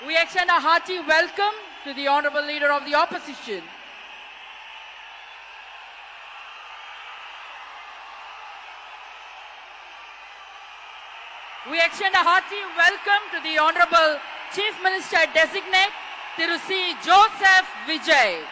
We extend a hearty welcome to the Honorable Leader of the Opposition. We extend a hearty welcome to the Honorable Chief Minister Designate, Thiru C. Joseph Vijay.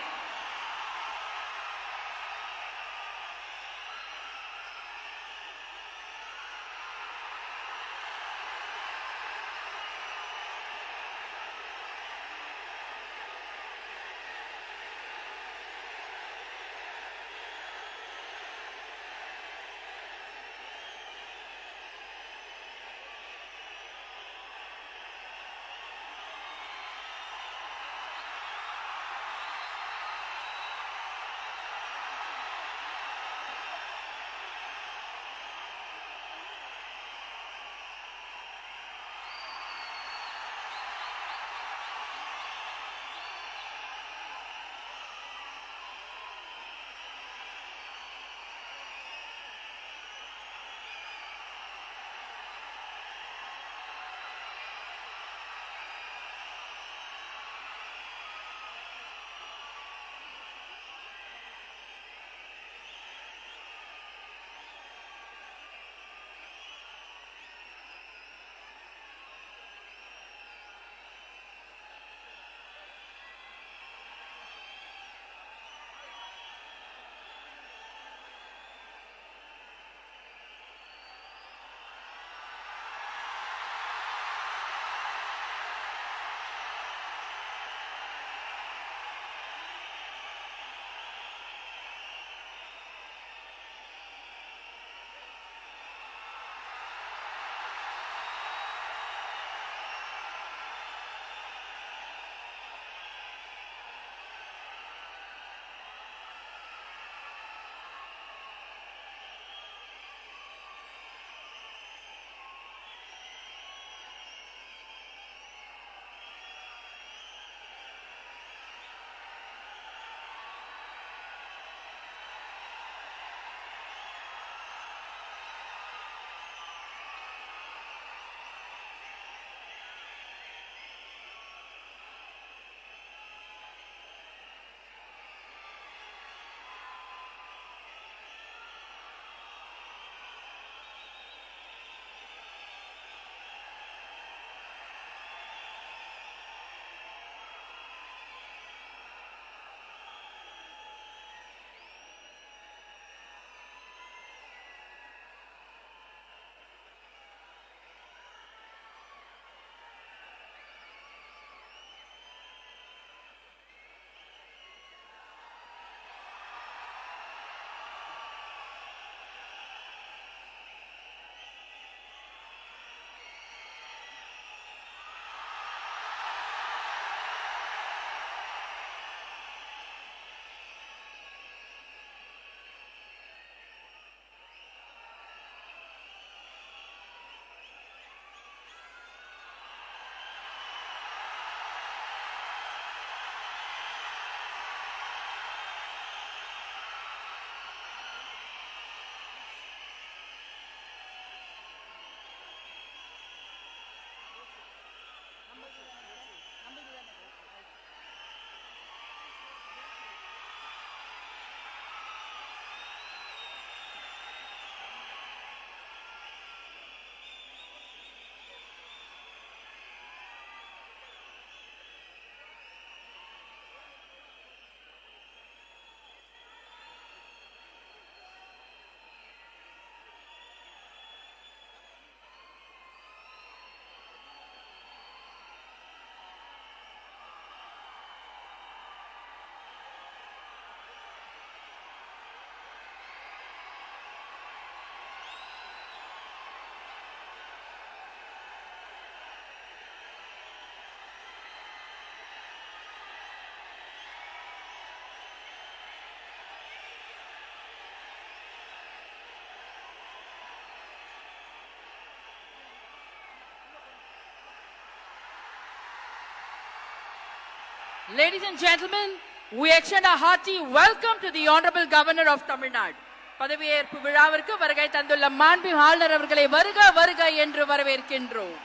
Ladies and gentlemen, we extend a hearty welcome to the Honorable Governor of Tamil Nadu. பதவியேற்பு விழாவிற்கு வருகை தந்துள்ள மாண்புமிகு ஆளுநர் அவர்களை வருக வருக என்று வரவேற்கின்றோம்.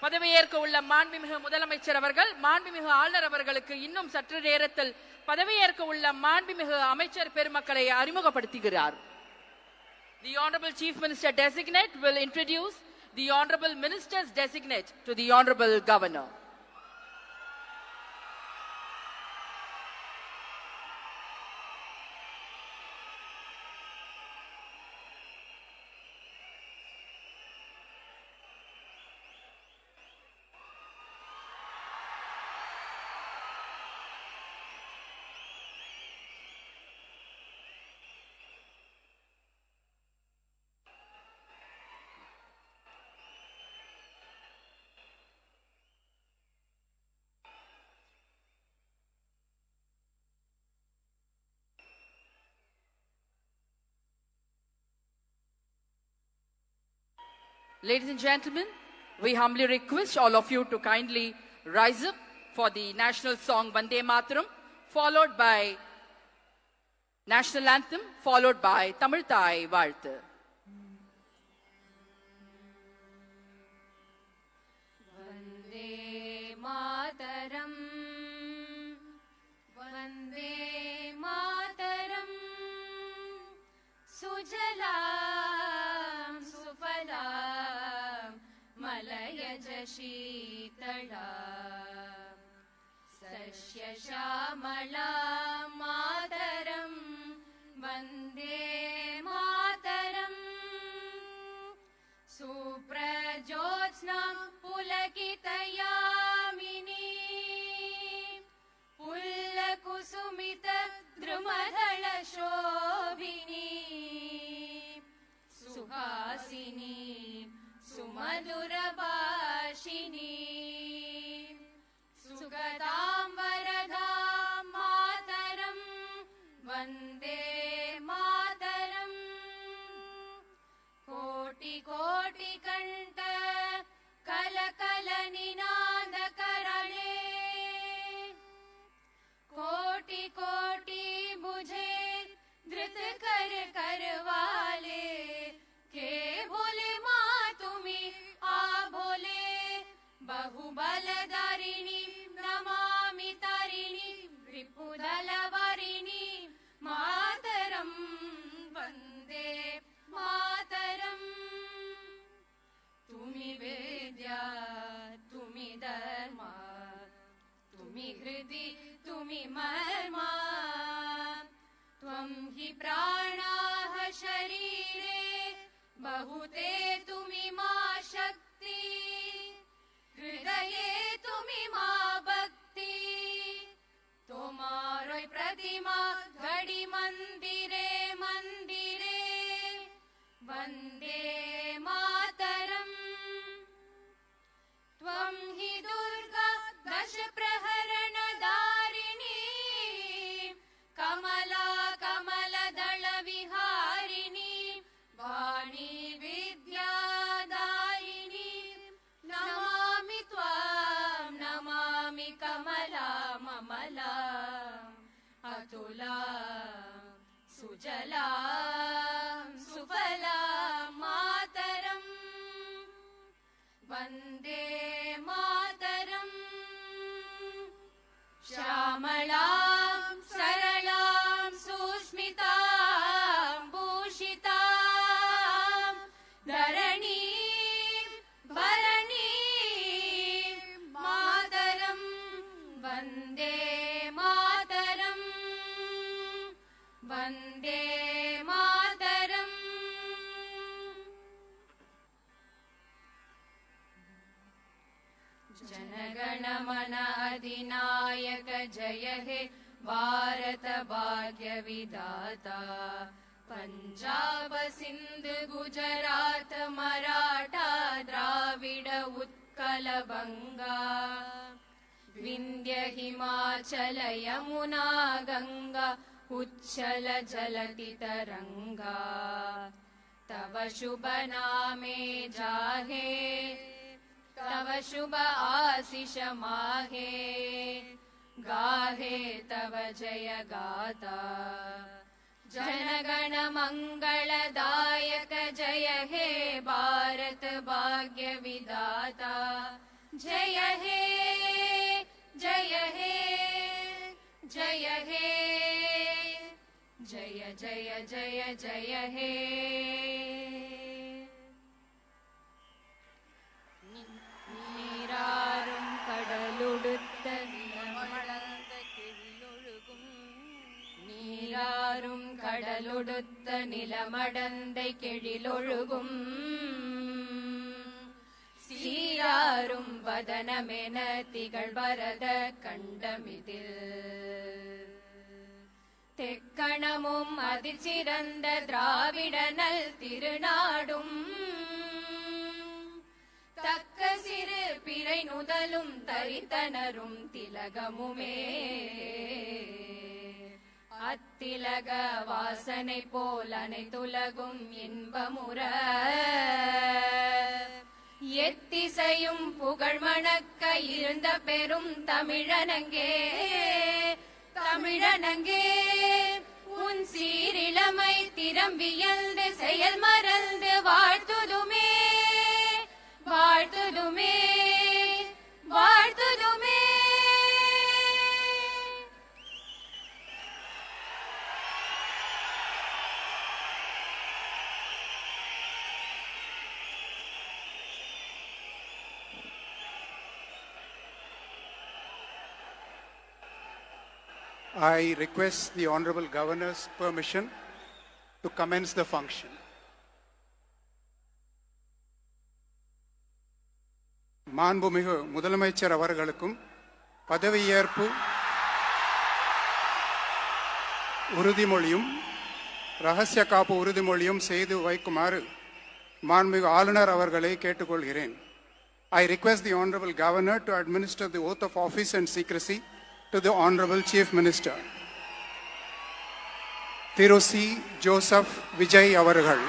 பதவியேற்க உள்ள மாண்புமிகு முதலமைச்சர் அவர்கள் மாண்புமிகு ஆளுநர் அவர்களுக்கு இன்னும் சற்று நேரத்தில் பதவியேற்க உள்ள மாண்புமிகு அமைச்சர் பெருமக்களை அறிமுகப்படுத்துகிறார். The Honorable Chief Minister Designate will introduce the Honorable Ministers Designate to the Honorable Governor. Ladies and gentlemen, we humbly request all of you to kindly rise up for the national song Vande Mataram, followed by national anthem, followed by Tamil Thai Vaalthu. Vande Mataram, Vande Mataram, Sujalam Sufalam, Malayaj Sheetalam, Sashya Shamalam Mataram, Vande Mataram, Suprajotsnam Pulakitayamini, Pullakusumita Drumadhala Shobhini, Suhasini, Sumadurabhashini, Sugatam Varadam Mataram, Vande Mataram, Koti Koti Kanta Kala Kala Ninada Karane, Koti Koti Bujhe Dhrit Kar Karwale, Ke Bole Ma Tumi A Bole, Bahubala-darini Namami Tarini, Ripudala-varini Mataram, Vande Mataram. Tumi Vedya, Tumi Dharma, Tumi Hridi, Tumi Marma, Tvam hi pranaha sharire, Bahute Tumi ma Shakti, Hridaye Tumi ma Bhakti, Tomaroi Pratima Ghadi Mandire Mandire, Vande Mataram. Tvam hi Durga Dash Praharana Darini, Kamala Kamala Dala Viharini, Vani Vidya Daini, Namami Tvam, Namami Kamala Mamala, Atula Sujala Sufala Mataram, Vande Mataram, Shamalam Saralam Susmitam Bhushitam, Dharani Bharani Mataram, Vande Mataram, Vande Mataram. Janagana Mana Adinayaka Jaya He Bharat Bhagya Vidata, Punjab Sindh Gujarat Maratha Dravida Utkala Banga, Vindhya Himachala Yamuna Ganga उच्छल जलति तरंगा तव शुभ नामे जाहे तव शुभ आशीष माहे गाहे तव जय गाता जनगण मंगलदायक जय हे भारत भाग्य विधाता जय हे जय हे जय हे जय जय जय जय हे நீராறும் கடலுடுத்த நிலமடந்த கெழிலொழுகும் நீராறும் கடலுடுத்த நிலமடந்தை கெழிலொழுகும் சீராரும் வதனமென திகழ்வரத கண்டமிதில் தெக்கணமும் அதிர்ச்சிறந்த திராவிடனல் திருநாடும் தக்க சிறு பிறை நுதலும் தரித்தனரும் திலகமுமே அத்திலக வாசனை போல் அனைத்துலகும் இன்பமுற எத்திசையும் புகழ் மணக்க இருந்த பெரும் தமிழனங்கே தமிழனங்கே உன் சீரிளமை திறம்பியல்ந்து செயல் மறந்து வாழ்த்துதுமே வாழ்த்துதுமே வாழ்த்துதுமே I request the Honorable Governor's permission to commence the function. மாண்புமிகு முதலமைச்சர் அவர்களுக்கும் பதவியேற்பு உறுதிமொழியும் ரகசிய காப்பு உறுதிமொழியும் செய்து வைக்குமாறு மாண்புமிகு ஆளுநர் அவர்களை கேட்டுக்கொள்கிறேன். I request the Honorable Governor to administer the oath of office and secrecy to the Honorable Chief Minister. Thiru C. Joseph Vijay அவர்கள்.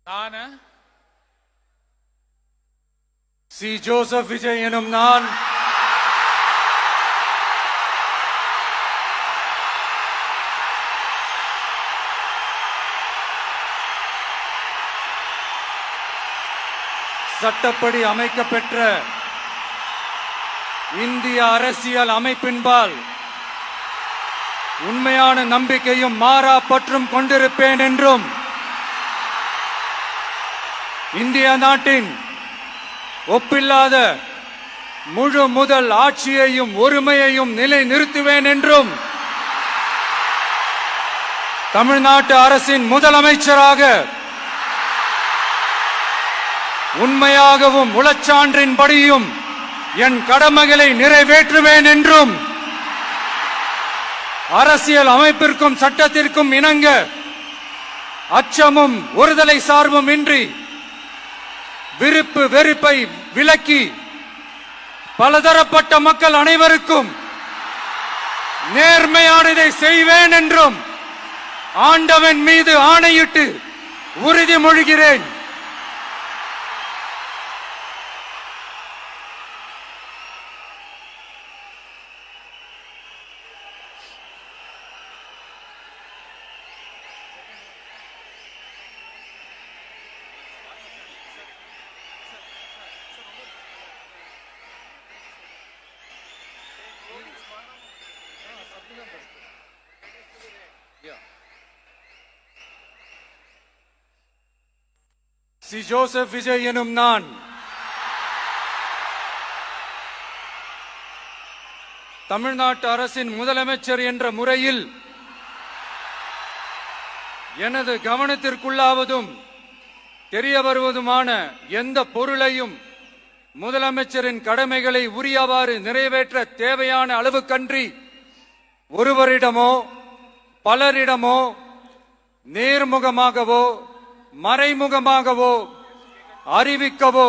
நான் சி ஜோசப் விஜய் எனும் நான் சட்டப்படி அமைக்கப்பெற்ற இந்திய அரசியல் அமைப்பின்பால் உண்மையான நம்பிக்கையும் மாறா பற்றும் கொண்டிருப்பேன் என்றும் இந்திய நாட்டின் ஒப்பில்லாத முழு முதல் ஆட்சியையும் ஒருமையையும் நிலை நிறுத்துவேன் என்றும் தமிழ்நாட்டு அரசின் முதலமைச்சராக உண்மையாகவும் உளச்சான்றின்படியும் என் கடமைகளை நிறைவேற்றுவேன் என்றும் அரசியல் அமைப்பிற்கும் சட்டத்திற்கும் இணங்க அச்சமும் ஒருதலை சார்பும் இன்றி விருப்பு வெறுப்பை விலக்கி பலதரப்பட்ட மக்கள் அனைவருக்கும் நேர்மையானதை செய்வேன் என்றும் ஆண்டவன் மீது ஆணையிட்டு உறுதிமொழிகிறேன். சி ஜோசப் விஜய் எனும் நான் தமிழ்நாட்டு அரசின் முதலமைச்சர் என்ற முறையில் எனது கவனத்திற்குள்ளாவதும் தெரிய வருவதுமான எந்த பொருளையும் முதலமைச்சரின் கடமைகளை உரியவாறு நிறைவேற்ற தேவையான அளவுக்கன்றி ஒருவரிடமோ பலரிடமோ நேர்முகமாகவோ மறைமுகமாகவோ அறிவிக்கவோ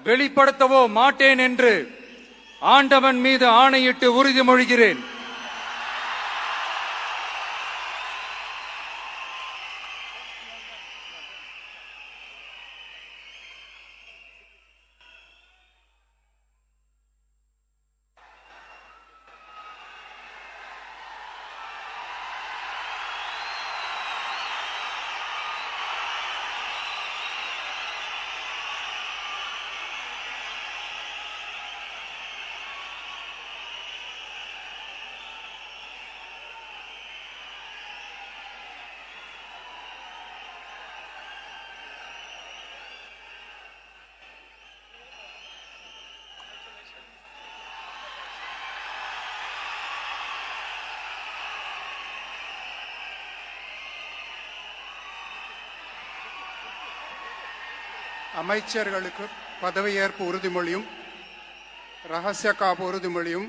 வெளிப்படுத்தவோ மாட்டேன் என்று ஆண்டவன் மீது ஆணையிட்டு உறுதிமொழிகிறேன். அமைச்சர்களுக்கு பதவியேற்பு உறுதிமொழியும் ரகசிய காப்பு உறுதிமொழியும்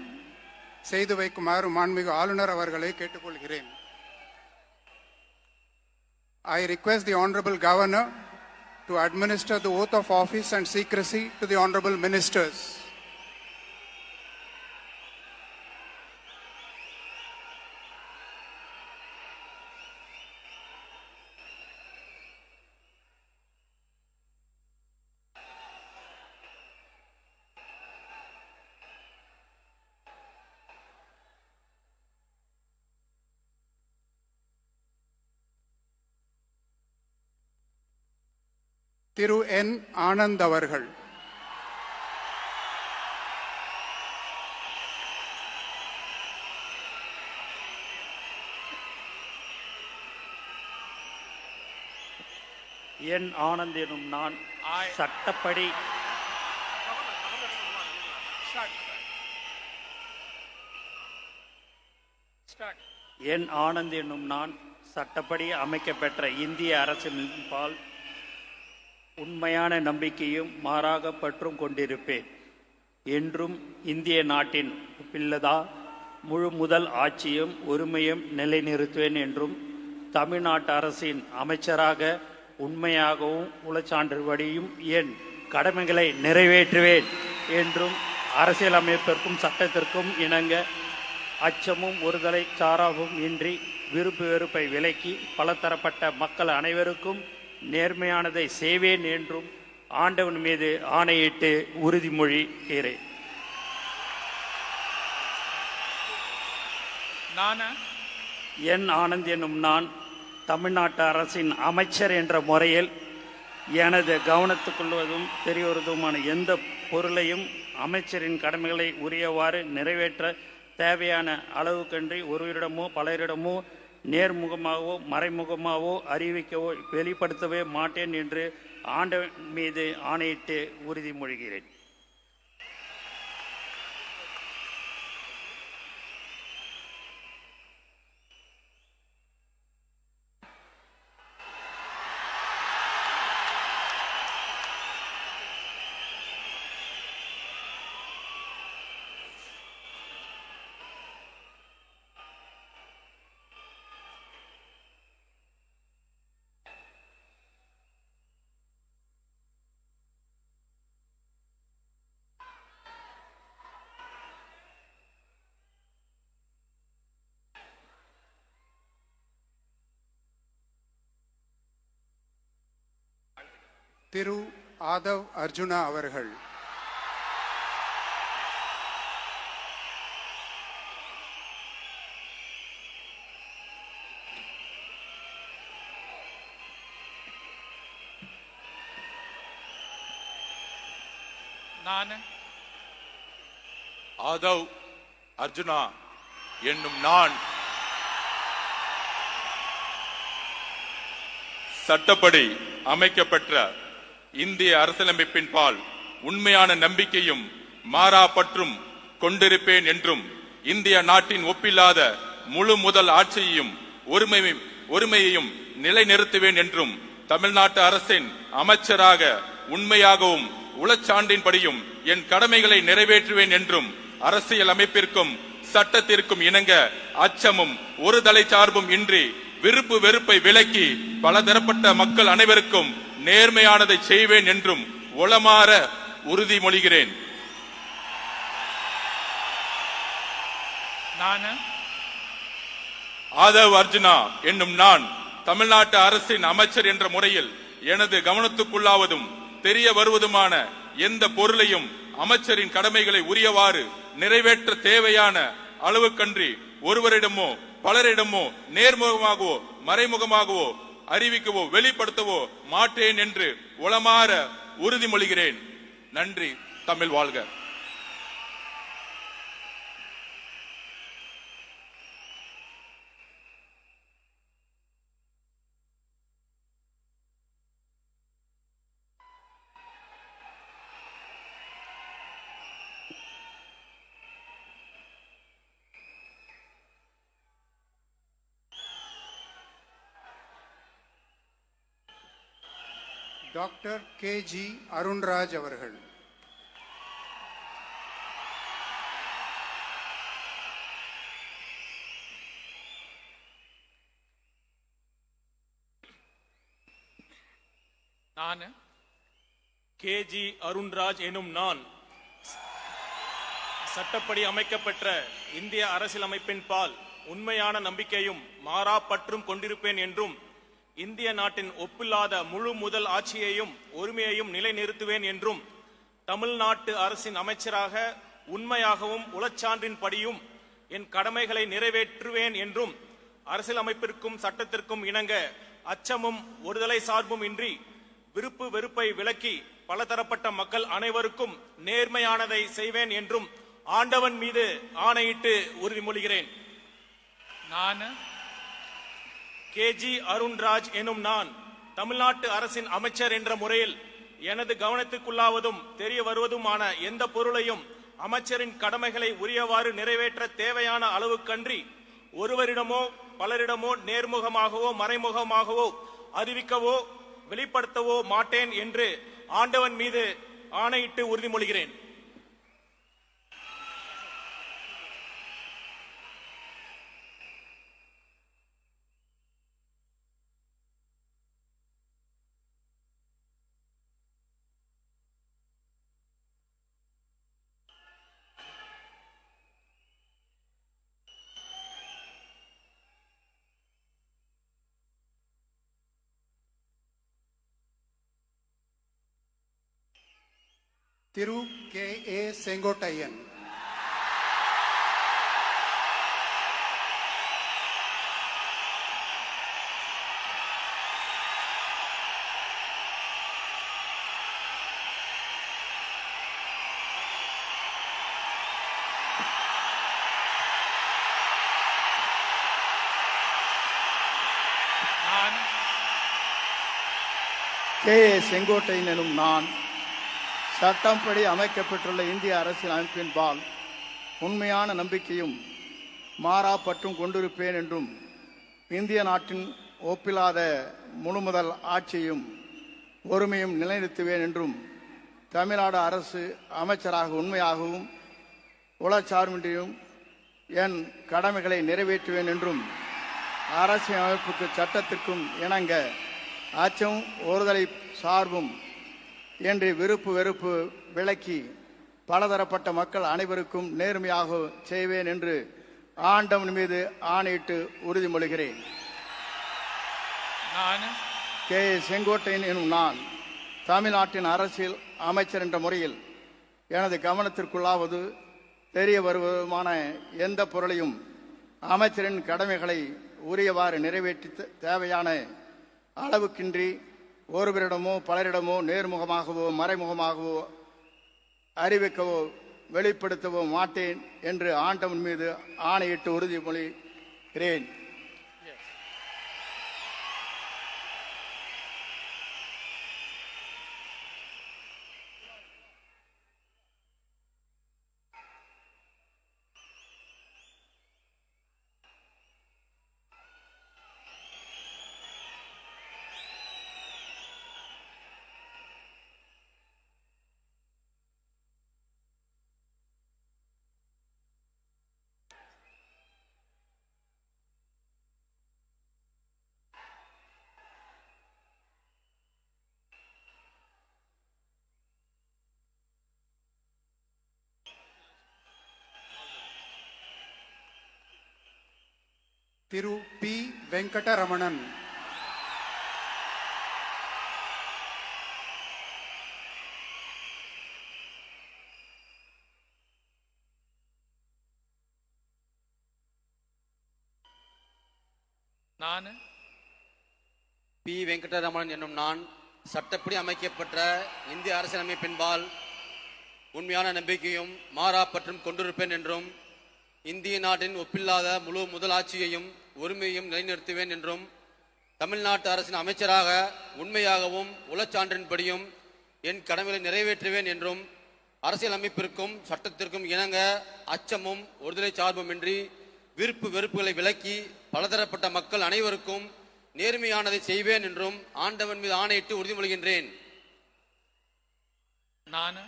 செய்து வைக்குமாறு மாண்புமிகு ஆளுநர் அவர்களை கேட்டுக்கொள்கிறேன். I request the Honorable Governor to administer the oath of office and secrecy to the Honorable Ministers. திரு என் ஆனந்த் அவர்கள். என் ஆனந்த் எனும் நான் சட்டப்படி என் ஆனந்த் என்னும் நான் சட்டப்படி அமைக்கப்பெற்ற இந்திய அரசின்பால் உண்மையான நம்பிக்கையும் மாறாக பற்றும் கொண்டிருப்பேன். என்றும் இந்திய நாட்டின் பிள்ளதா முழு முதல் ஆட்சியும் உரிமையும் நிலைநிறுத்துவேன் என்றும் தமிழ்நாட்டு அரசின் அமைச்சராக உண்மையாகவும் உளச்சான்றுபடியும் என் கடமைகளை நிறைவேற்றுவேன் என்றும் அரசியலமைப்பிற்கும் சட்டத்திற்கும் இணங்க அச்சமும் ஒருதலை சாராவும் இன்றி விருப்பு வெறுப்பை விலக்கி பலதரப்பட்ட மக்கள் அனைவருக்கும் நேர்மையானதை செய்வேன் என்றும் ஆண்டவன் மீது ஆணையிட்டு உறுதிமொழிகிறேன். என் ஆனந்த் என்னும் நான் தமிழ்நாட்டு அரசின் அமைச்சர் என்ற முறையில் எனது கவனத்துக்கொள்வதும் தெரியவதுமான எந்த பொருளையும் அமைச்சரின் கடமைகளை உரியவாறு நிறைவேற்ற தேவையான அளவுக்கன்றி ஒருவரிடமோ பலரிடமோ நேர்முகமாகவோ மறைமுகமாகவோ அறிவிக்கவோ வெளிப்படுத்தவே மாட்டேன் என்று ஆண்டவன் மீது ஆணையிட்டு உறுதிமொழிகிறேன். திரு ஆதவ் அர்ஜுனா அவர்கள். நான் ஆதவ் அர்ஜுனா என்னும் நான் சட்டப்படி அமைக்கப்பெற்ற இந்திய அரசியலமைப்பின் பால் உண்மையான நம்பிக்கையும் மாறா பற்றும் கொண்டிருப்பேன் என்றும் இந்திய நாட்டின் ஒப்பில்லாத முழு முதல் ஆட்சியையும் ஒருமையையும் நிலைநிறுத்துவேன் என்றும் தமிழ்நாட்டு அரசின் அமைச்சராக உண்மையாகவும் உளச்சான்றின்படியும் என் கடமைகளை நிறைவேற்றுவேன் என்றும் அரசியல் அமைப்பிற்கும் சட்டத்திற்கும் இணங்க அச்சமும் ஒரு தலை சார்பும் இன்றி விருப்பு வெறுப்பை விலக்கி பலதரப்பட்ட மக்கள் அனைவருக்கும் நேர்மையானதை செய்வேன் என்றும் உளமாற உறுதிமொழிகிறேன். ஆதவ் அர்ஜுனா என்னும் நான் தமிழ்நாட்டு அரசின் அமைச்சர் என்ற முறையில் எனது கவனத்துக்குள்ளாவதும் தெரிய வருவதுமான எந்த பொருளையும் அமைச்சரின் கடமைகளை உரியவாறு நிறைவேற்ற தேவையான அளவுக்கன்றி ஒருவரிடமோ பலரிடமோ நேர்முகமாகவோ மறைமுகமாகவோ அறிவிக்கவோ வெளிப்படுத்தவோ மாட்டேன் என்று உளமாற உறுதிமொழிகிறேன். நன்றி. தமிழ் வாழ்க. டாக்டர் KG அருண்ராஜ் அவர்கள். நான் KG அருண்ராஜ் எனும் நான் சட்டப்படி அமைக்கப்பெற்ற இந்திய அரசியலமைப்பின் பால் உண்மையான நம்பிக்கையும் மாறா பற்றும் கொண்டிருப்பேன் என்றும் இந்திய நாட்டின் ஒப்பில்லாத முழு முதல் ஆட்சியையும் ஒருமையையும் நிலைநிறுத்துவேன் என்றும் தமிழ்நாட்டு அரசின் அமைச்சராக உண்மையாகவும் உளச்சான்றின்படியும் என் கடமைகளை நிறைவேற்றுவேன் என்றும் அரசியலமைப்பிற்கும் சட்டத்திற்கும் இணங்க அச்சமும் ஒருதலை சார்பும் இன்றி விருப்பு வெறுப்பை விலக்கி பலதரப்பட்ட மக்கள் அனைவருக்கும் நேர்மையானதை செய்வேன் என்றும் ஆண்டவன் மீது ஆணையிட்டு உறுதிமொழிகிறேன். நான் KG அருண்ராஜ் எனும் நான் தமிழ்நாட்டு அரசின் அமைச்சர் என்ற முறையில் எனது கவனத்துக்குள்ளாவதும் தெரிய வருவதுமான எந்த பொருளையும் அமைச்சரின் கடமைகளை உரியவாறு நிறைவேற்ற தேவையான அளவுக்கன்றி ஒருவரிடமோ பலரிடமோ நேர்முகமாகவோ மறைமுகமாகவோ அறிவிக்கவோ வெளிப்படுத்தவோ மாட்டேன் என்று ஆண்டவன் மீது ஆணையிட்டு உறுதிமொழிகிறேன். திரு KA செங்கோட்டையன். KA செங்கோட்டையன் எனும் நான் சட்டப்படி அமைக்கப்பட்டுள்ள இந்திய அரசியல் அமைப்பின்பால் உண்மையான நம்பிக்கையும் மாறா பற்றும் கொண்டிருப்பேன் என்றும் இந்திய நாட்டின் ஒப்பில்லாத முழுமுதல் ஆட்சியும் ஒருமையும் நிலைநிறுத்துவேன் என்றும் தமிழ்நாடு அரசு அமைச்சராக உண்மையாகவும் உளச்சார்பின்றியும் என் கடமைகளை நிறைவேற்றுவேன் என்றும் அரசியல் அமைப்புக்கு சட்டத்திற்கும் இணங்க அச்சம் ஒருதலை சார்பும் என்று விருப்பு வெறுப்பு விலக்கி பலதரப்பட்ட மக்கள் அனைவருக்கும் நேர்மையாக செய்வேன் என்று ஆண்டவன் மீது ஆணையிட்டு உறுதிமொழிகிறேன். நான் KA செங்கோட்டையன் எனும் நான் தமிழ்நாட்டின் அரசியல் அமைச்சர் என்ற முறையில் எனது கவனத்திற்குள்ளாவது தெரிய வருவதுமான எந்த பொருளையும் அமைச்சரின் கடமைகளை உரியவாறு நிறைவேற்றி தேவையான அளவுக்கின்றி ஒருவரிடமோ பலரிடமோ நேர்முகமாகவோ மறைமுகமாகவோ அறிவிக்கவோ வெளிப்படுத்தவோ மாட்டேன் என்று ஆண்டவன் மீது ஆணையிட்டு உறுதிமொழிகிறேன். திரு பி வெங்கடரமணன். நான் பி வெங்கடரமணன் என்னும் நான் சட்டப்படி அமைக்கப்பட்ட இந்திய அரசியலமைப்பின்பால் உண்மையான நம்பிக்கையும் மாறா பற்றும் கொண்டிருப்பேன் என்றும் இந்திய நாட்டின் ஒப்பில்லாத முழு முதல் ஆட்சியையும் உரிமையையும் நிலைநிறுத்துவேன் என்றும் தமிழ்நாட்டு அரசின் அமைச்சராக உண்மையாகவும் உளச்சான்றின்படியும் என் கடமைகளை நிறைவேற்றுவேன் என்றும் அரசியல் அமைப்பிற்கும் சட்டத்திற்கும் இணங்க அச்சமும் ஒருதலை சார்புமின்றி விருப்பு வெறுப்புகளை விலக்கி பலதரப்பட்ட மக்கள் அனைவருக்கும் நேர்மையானதை செய்வேன் என்றும் ஆண்டவன் மீது ஆணையிட்டு உறுதிமொழிகின்றேன். நான்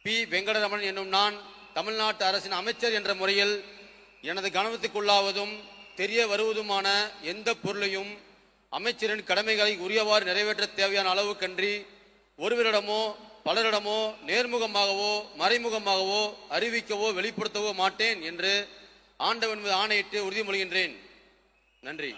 பி வெங்கடரமணன் என்னும் நான் தமிழ்நாட்டு அரசின் அமைச்சர் என்ற முறையில் எனது கவனத்துக்குள்ளாவதும் தெரிய வருவதுமான எந்த பொருளையும் அமைச்சரின் கடமைகளை உரியவாறு நிறைவேற்ற தேவையான அளவுக்கன்றி ஒருவரிடமோ பலரிடமோ நேர்முகமாகவோ மறைமுகமாகவோ அறிவிக்கவோ வெளிப்படுத்தவோ மாட்டேன் என்று ஆண்டவன் மீது ஆணையிட்டு உறுதிமொழிகின்றேன். நன்றி.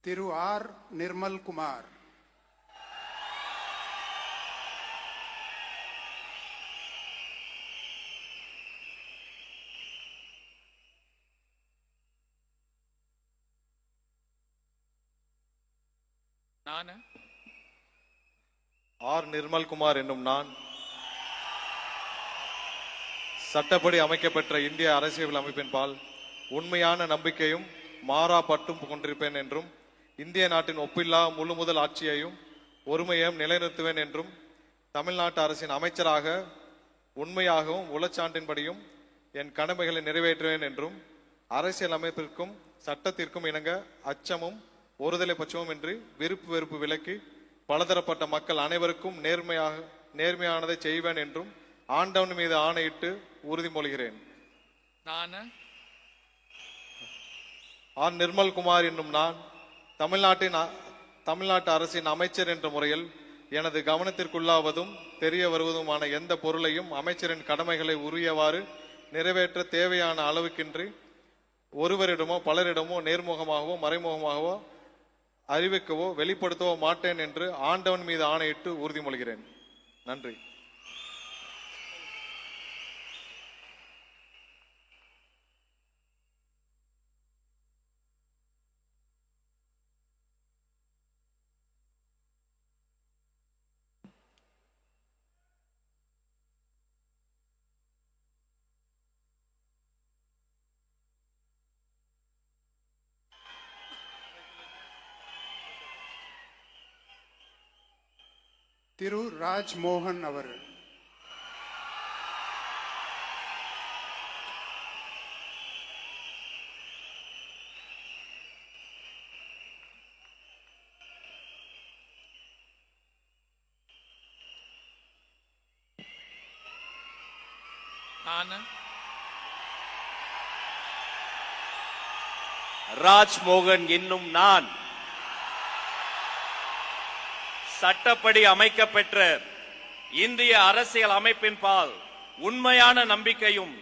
திரு ஆர் நிர்மல் குமார். நான் ஆர் நிர்மல்குமார் என்னும் நான் சட்டப்படி அமைக்கப்பெற்ற இந்திய அரசியல் அமைப்பின்பால் உண்மையான நம்பிக்கையும் மாறா பற்றும் கொண்டிருப்பேன் என்றும் இந்திய நாட்டின் ஒப்பில்லா முழு முதல் ஆட்சியையும் ஒருமையையும் நிலைநிறுத்துவேன் என்றும் தமிழ்நாட்டு அரசின் அமைச்சராக உண்மையாகவும் உளச்சான்றின்படியும் என் கடமைகளை நிறைவேற்றுவேன் என்றும் அரசியல் அமைப்பிற்கும் சட்டத்திற்கும் இணங்க அச்சமும் ஒருதலை பட்சமும் இன்றி விருப்பு வெறுப்பு விலக்கி பலதரப்பட்ட மக்கள் அனைவருக்கும் நேர்மையானதை செய்வேன் என்றும் ஆண்டவன் மீது ஆணையிட்டு உறுதிமொழிகிறேன். நான் ஆர் நிர்மல்குமார் என்னும் நான் தமிழ்நாட்டு அரசின் அமைச்சர் என்ற முறையில் எனது கவனத்திற்குள்ளாவதும் தெரிய வருவதுமான எந்த பொருளையும் அமைச்சரின் கடமைகளை உரியவாறு நிறைவேற்ற தேவையான அளவுக்கின்றி ஒருவரிடமோ பலரிடமோ நேர்முகமாகவோ மறைமுகமாகவோ அறிவிக்கவோ வெளிப்படுத்தவோ மாட்டேன் என்று ஆண்டவன் மீது ஆணையிட்டு உறுதிமொழிகிறேன். நன்றி. திரு ராஜ் மோகன் அவர்கள். நான் ராஜ்மோகன் என்னும் நான் சட்டப்படி அமைக்கப்பெற்ற இந்திய அரசியல் அமைப்பின்பால் உண்மையான நம்பிக்கையும்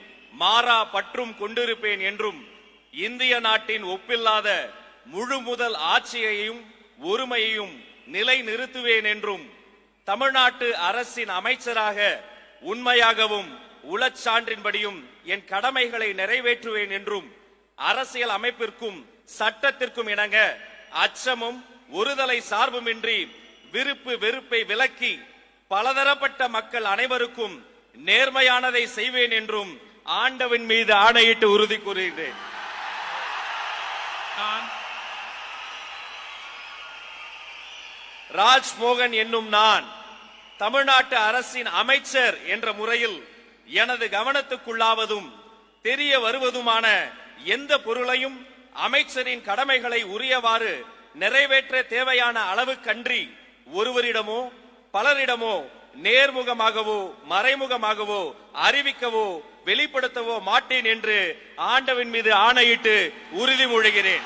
மாறா பற்றும் கொண்டிருப்பேன் என்றும் இந்திய நாட்டின் ஒப்பில்லாத முழு முதல் ஆட்சியையும் ஒருமையையும் நிலை நிறுத்துவேன் என்றும் தமிழ்நாட்டு அரசின் அமைச்சராக உண்மையாகவும் உளச்சான்றின்படியும் என் கடமைகளை நிறைவேற்றுவேன் என்றும் அரசியல் அமைப்பிற்கும் சட்டத்திற்கும் இணங்க அச்சமும் ஒருதலை சார்புமின்றி விருப்பு வெறுப்பை விலக்கி பலதரப்பட்ட மக்கள் அனைவருக்கும் நேர்மையானதை செய்வேன் என்றும் ஆண்டவன் மீது ஆணையிட்டு உறுதி கூறுகிறேன். ராஜ்மோகன் என்னும் நான் தமிழ்நாட்டு அரசின் அமைச்சர் என்ற முறையில் எனது கவனத்துக்குள்ளாவதும் தெரிய வருவதுமான எந்த பொருளையும் அமைச்சரின் கடமைகளை உரியவாறு நிறைவேற்ற தேவையான அளவுக்கன்றி ஒருவரிடமோ பலரிடமோ நேர்முகமாகவோ மறைமுகமாகவோ அறிவிக்கவோ வெளிப்படுத்தவோ மாட்டேன் என்று ஆண்டவன் மீது ஆணையிட்டு உறுதிமொழிகிறேன்.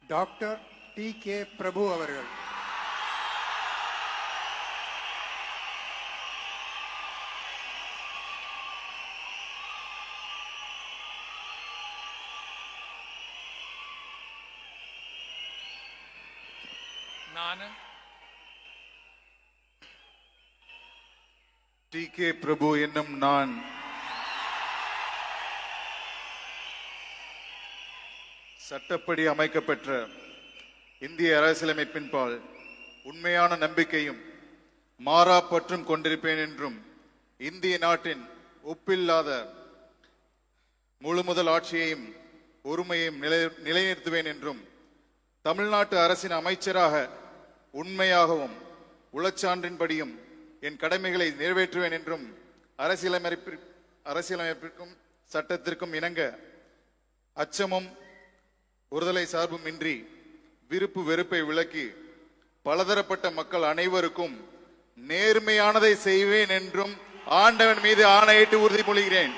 Doctor DK. பிரபு அவர்கள். நான் டி.கே. பிரபு என்னும் நான் சட்டப்படி அமைக்கப்பெற்ற இந்திய அரசியலமைப்பின்பால் உண்மையான நம்பிக்கையும் மாறா பற்றும் கொண்டிருப்பேன் என்றும் இந்திய நாட்டின் ஒப்பில்லாத முழுமுதல் ஆட்சியையும் ஒருமையையும் நிலைநிறுத்துவேன் என்றும் தமிழ்நாட்டு அரசின் அமைச்சராக உண்மையாகவும் உளச்சான்றின்படியும் என் கடமைகளை நிறைவேற்றுவேன் என்றும் அரசியலமைப்பிற்கும் சட்டத்திற்கும் இணங்க அச்சமும் ஒருதலை சார்பும் இன்றி விருப்பு வெறுப்பை விலக்கி பலதரப்பட்ட மக்கள் அனைவருக்கும் நேர்மையானதை செய்வேன் என்றும் ஆண்டவன் மீது ஆணையிட்டு உறுதிமொழிகிறேன்.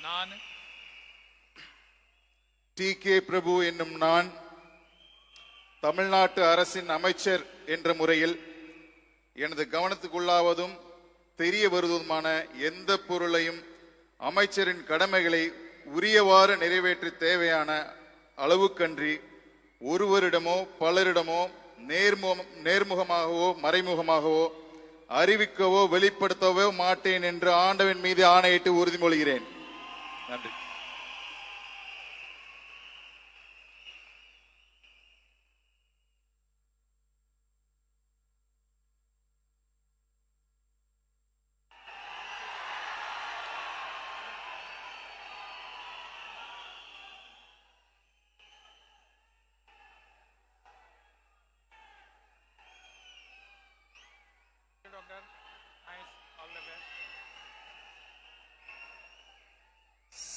நான் டி.கே. பிரபு என்னும் நான் தமிழ்நாட்டு அரசின் அமைச்சர் என்ற முறையில் எனது கவனத்துக்குள்ளாவதும் தெரிய வருவதுமான எந்த பொருளையும் அமைச்சரின் கடமைகளை உரியவாறு நிறைவேற்ற தேவையான அளவுக்கன்றி ஒருவரிடமோ பலரிடமோ நேர்முகமாகவோ மறைமுகமாகவோ அறிவிக்கவோ வெளிப்படுத்தவோ மாட்டேன் என்று ஆண்டவன் மீது ஆணையிட்டு உறுதிமொழிகிறேன். நன்றி.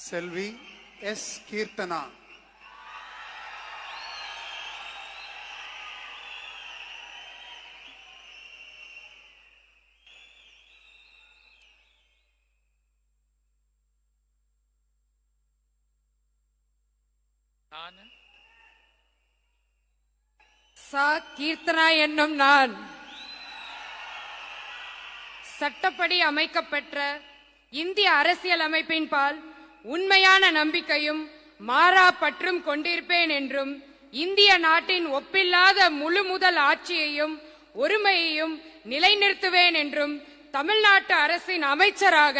செல்வி எஸ். கீர்த்தனா. நான் சா. கீர்த்தனா என்னும் நான் சட்டப்படி அமைக்கப்பெற்ற இந்திய அரசியலமைப்பின்பால் உண்மையான நம்பிக்கையும் மாறா பற்றும் கொண்டிருப்பேன் என்றும் இந்திய நாட்டின் ஒப்பில்லாத முழு முதல் ஆட்சியையும் ஒருமையையும் நிலைநிறுத்துவேன் என்றும் தமிழ்நாட்டு அரசின் அமைச்சராக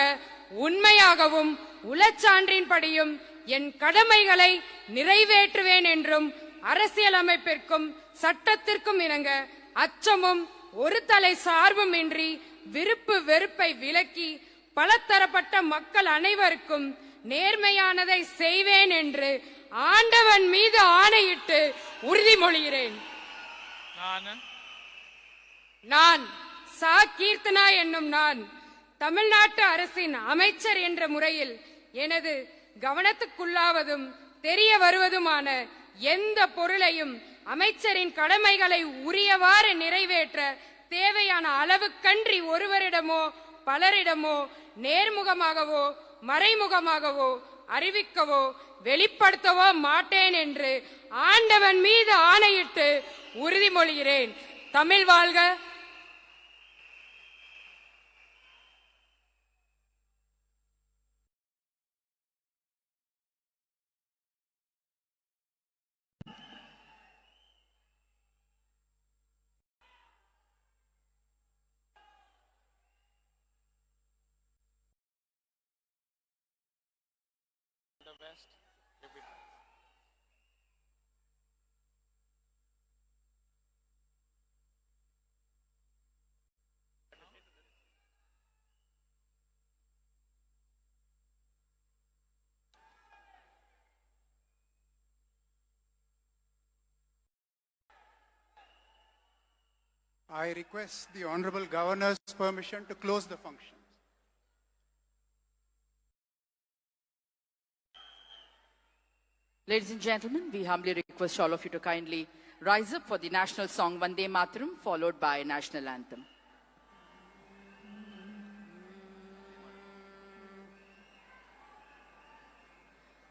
உண்மையாகவும் உளச்சான்றின்படியும் என் கடமைகளை நிறைவேற்றுவேன் என்றும் அரசியலமைப்பிற்கும் சட்டத்திற்கும் இணங்க அச்சமும் ஒரு தலை சார்பும் இன்றி விருப்பு வெறுப்பை விலக்கி பலதரப்பட்ட மக்கள் அனைவருக்கும் நேர்மையானதை செய்வேன் என்று ஆண்டவன் மீது ஆணையிட்டு உறுதிமொழிகிறேன். நான் சா. கீர்த்தனா என்னும் நான் தமிழ்நாட்டு அரசின் அமைச்சர் என்ற முறையில் எனது கவனத்துக்குள்ளாவதும் தெரிய வருவதுமான எந்த பொருளையும் அமைச்சரின் கடமைகளை உரியவாறு நிறைவேற்ற தேவையான அளவுக்கன்றி ஒருவரிடமோ பலரிடமோ நேர்முகமாகவோ மறைமுகமாகவோ அறிவிக்கவோ வெளிப்படுத்தவோ மாட்டேன் என்று ஆண்டவன் மீது ஆணையிட்டு உறுதிமொழிகிறேன். தமிழ் வாழ்க. I request the Honorable Governor's permission to close the function. Ladies and gentlemen, we humbly request all of you to kindly rise up for the national song Vande Mataram, followed by national anthem.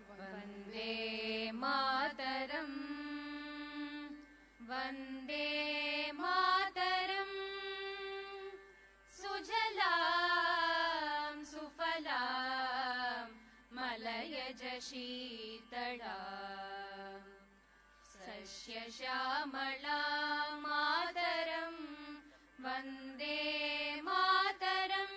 Vande Mataram, Vande Mataram, Sujalam Sufalam, Malayaj Sheetalam, Sasya Shyamalam Mataram, Vande Mataram,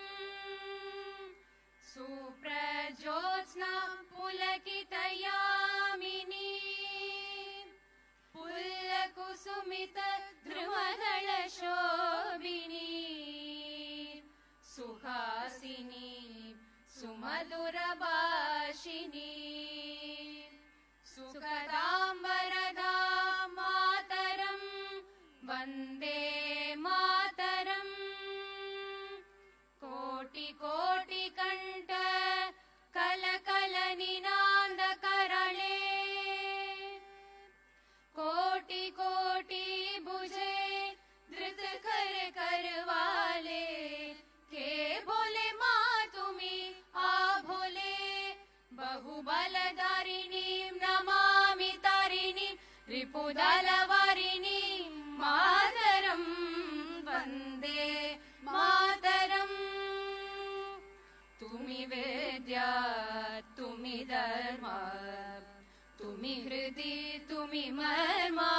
Suprajyotsna Pulakitayamini, Pullakusumita Dhrumadala Shobini, Suhasini Sumadurabhashini, Sukadam Varadam Mataram, Vande Mataram, Koti Koti Kanta Kalakala Ninanda Karale, Koti Koti Buje Dhrit Kar Karwale, Ke Bole Ma Tumi Abhole, Bahubaladarini Namami Tarini, Ripudalavarini Mataram, Vande Mataram. Tumi Vedya, Tumi Dharma, Tumi Hriti, Tumi Marma,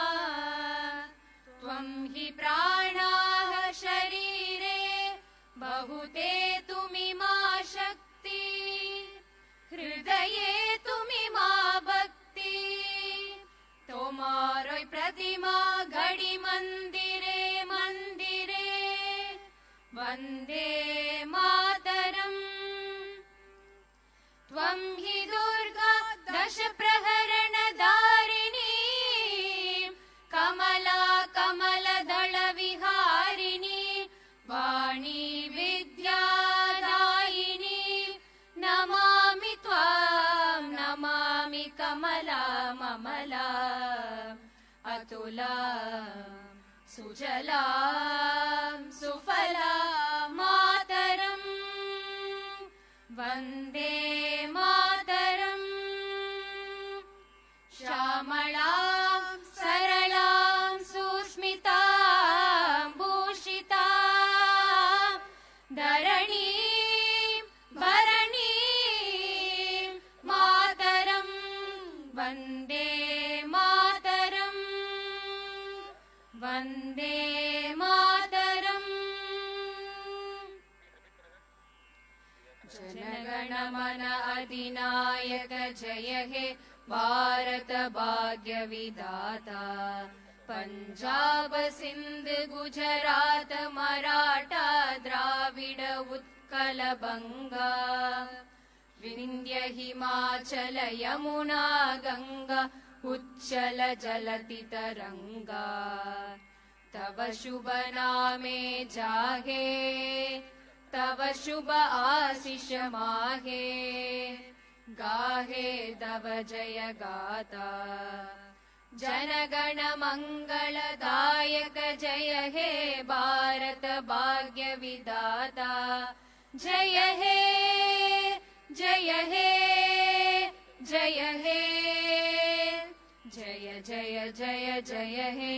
Tvam hi Pranaha Sharire, Bahute Tumi Ma Shakti, Hridaye Tumi Ma Bhakti, Tomaroi Pratima Gadi Mandire Mandire, Vande Mataram. Tvam hi Durga Dasha Praharana Dharini, Kamala Kamala Dala Viharini, Vani Vidya Dayini, Namami Tvam, Namami Kamala Mamala, Atula Sujalam Sufala Mataram, Vande Mataram, Shamalam Saralam Susmitam Bhushitam, Dharanim Bharanim Mataram, Vande Mataram, Vande Mataram. Janagana Mana Adinayaka Jaya He Bharat Bhagya Vidata, Punjab Sindh Gujarat Maratha Dravida Utkala Banga, Vindhya Himachala Yamuna Ganga, Uchchala Jalati Taranga, Tava Shubha Name Jage, Tava Shubha Ashish Mahe, Gahe Tava Jaya Gata, Janagana Mangala Dayaka Jaya He Bharat Bhagya Vidata, Jaya He, Jaya He, Jaya He, Jaya Jaya Jaya Jaya He.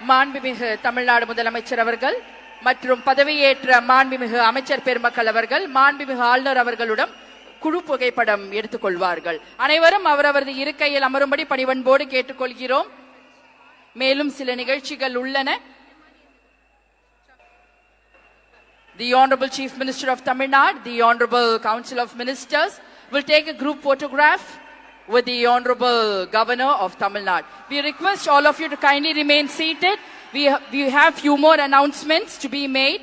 மாண்புமிகு தமிழ்நாடு முதலமைச்சர் அவர்கள் மற்றும் பதவியேற்ற மாண்புமிகு அமைச்சர் பெருமக்கள் அவர்கள் மாண்புமிகு ஆளுநர் அவர்களுடன் குழு புகைப்படம் எடுத்துக்கொள்வார்கள். அனைவரும் அவரவரது இருக்கையில் அமரும்படி பணிவன்போடு கேட்டுக்கொள்கிறோம். மேலும் சில நிகழ்ச்சிகள் உள்ளன. The Honorable Chief Minister of Tamil Nadu, the Honorable Council of Ministers will take a group photograph with the Honorable Governor of Tamil Nadu. We request all of you to kindly remain seated. We have few more announcements to be made.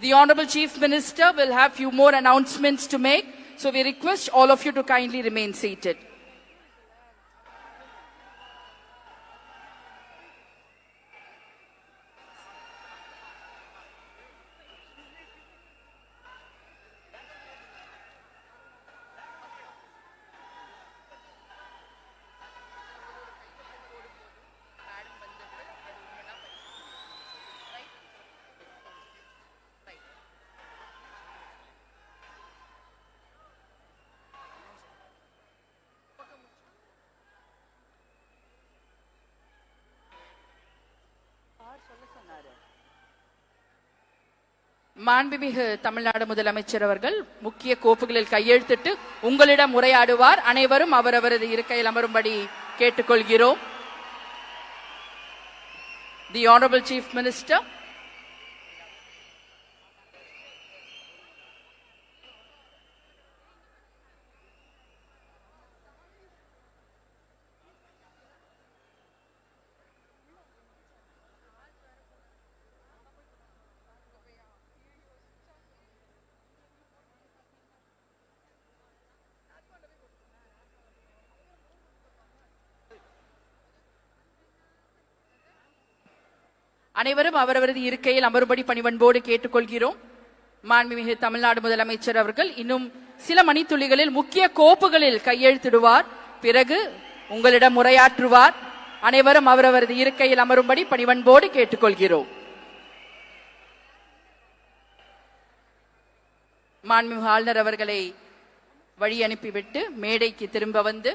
The Honorable Chief Minister will have few more announcements to make. So we request all of you to kindly remain seated. மாண்புமிகு தமிழ்நாடு முதலமைச்சர் அவர்கள் முக்கிய கோப்புகளில் கையெழுத்திட்டு உங்களிடம் உரையாடுவார். அனைவரும் அவரவரது இருக்கையில் அமரும்படி கேட்டுக்கொள்கிறோம். The Honorable Chief Minister. அனைவரும் அவரவரது இருக்கையில் அமரும்படி பணிவன்போடு கேட்டுக்கொள்கிறோம். மாண்புமிகு தமிழ்நாடு முதலமைச்சர் அவர்கள் இன்னும் சில மணித்துளிகளில் முக்கிய கோப்புகளில் கையெழுத்திடுவார். பிறகு உங்களிடம் உரையாற்றுவார். அனைவரும் அவரவரது இருக்கையில் அமரும்படி பணிவன்போடு கேட்டுக்கொள்கிறோம். மாண்புமிகு ஆளுநர் அவர்களை வழி அனுப்பிவிட்டு மேடைக்கு திரும்ப வந்து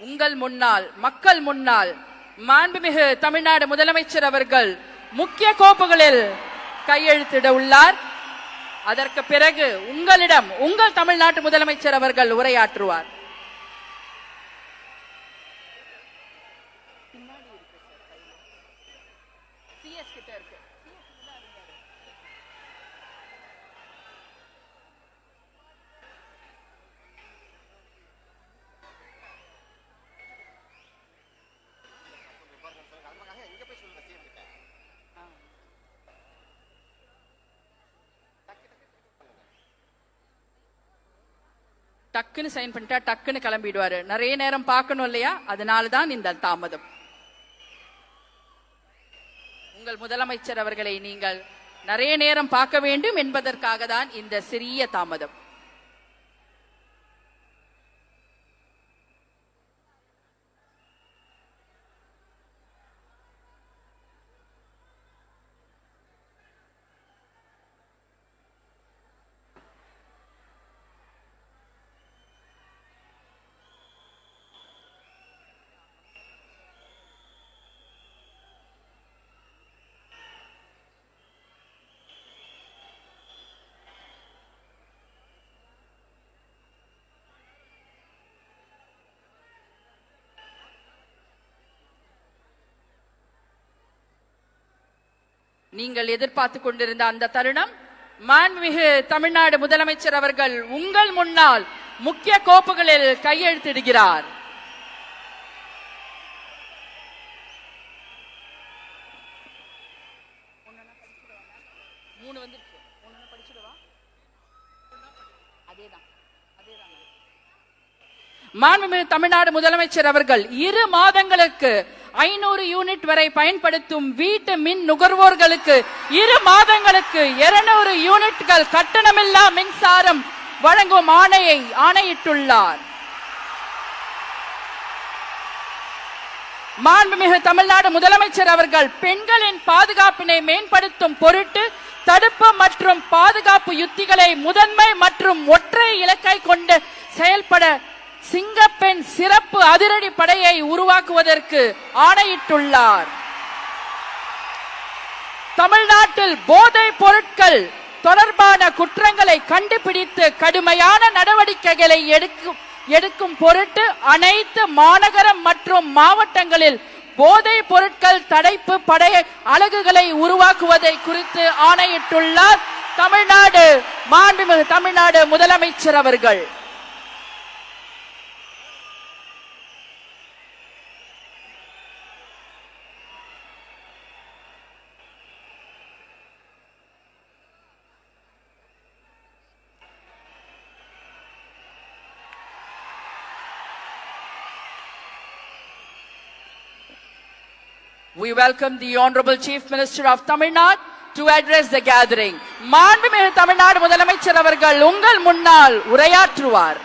உங்கள் முன்னால் மக்கள் முன்னால் மாண்புமிகு தமிழ்நாடு முதலமைச்சர் அவர்கள் முக்கிய கோப்புகளில் கையெழுத்திட உள்ளார். அதற்கு பிறகு உங்களிடம் உங்கள் தமிழ்நாட்டு முதலமைச்சர் அவர்கள் உரையாற்றுவார். டக்குன்னு சைன் பண்ணிட்டா டக்குன்னு கிளம்பிடுவாரு. நிறைய நேரம் பார்க்கணும் இல்லையா? அதனால்தான் இந்த தாமதம். உங்கள் முதலமைச்சர் அவர்களை நீங்கள் நிறைய நேரம் பார்க்க வேண்டும் என்பதற்காக தான் இந்த சிறிய தாமதம். நீங்கள் எதிர்பார்த்து கொண்டிருந்த அந்த தருணம், மாண்புமிகு தமிழ்நாடு முதலமைச்சர் அவர்கள் உங்கள் முன்னால் முக்கிய கோப்புகளில் கையெழுத்திடுகிறார். மாண்புமிகு தமிழ்நாடு முதலமைச்சர் அவர்கள் 2 மாதங்களுக்கு 500 யூனிட் வரை பயன்படுத்தும் வீட்டு மின் நுகர்வோர்களுக்கு 2 மாதங்களுக்கு 200 யூனிட்கள் கட்டணமில்லா மின்சாரம் வழங்கும் ஆணையிட்டுள்ளார். மாண்புமிகு தமிழ்நாடு முதலமைச்சர் அவர்கள் பெண்களின் பாதுகாப்பினை மேம்படுத்தும் பொருட்டு தடுப்பு மற்றும் பாதுகாப்பு யுத்திகளை முதன்மை மற்றும் ஒற்றை இலக்கை கொண்டு செயல்பட சிங்கப்பெண் சிறப்பு அதிரடி படையை உருவாக்குவதற்கு ஆணையிட்டுள்ளார். தமிழ்நாட்டில் போதைப் பொருட்கள் தொடர்பான குற்றங்களை கண்டுபிடித்து கடுமையான நடவடிக்கைகளை எடுக்கும் பொருட்டு அனைத்து மாநகரம் மற்றும் மாவட்டங்களில் போதைப் பொருட்கள் தடுப்பு படை அலகுகளை உருவாக்குவதை குறித்து ஆணையிட்டுள்ளார் மாண்புமிகு தமிழ்நாடு முதலமைச்சர் அவர்கள். We welcome the Honorable Chief Minister of Tamil Nadu to address the gathering. மாண்புமிகு தமிழ்நாடு முதலமைச்சர் அவர்கள் உங்கள் முன்னால் உரையாற்றுவார்.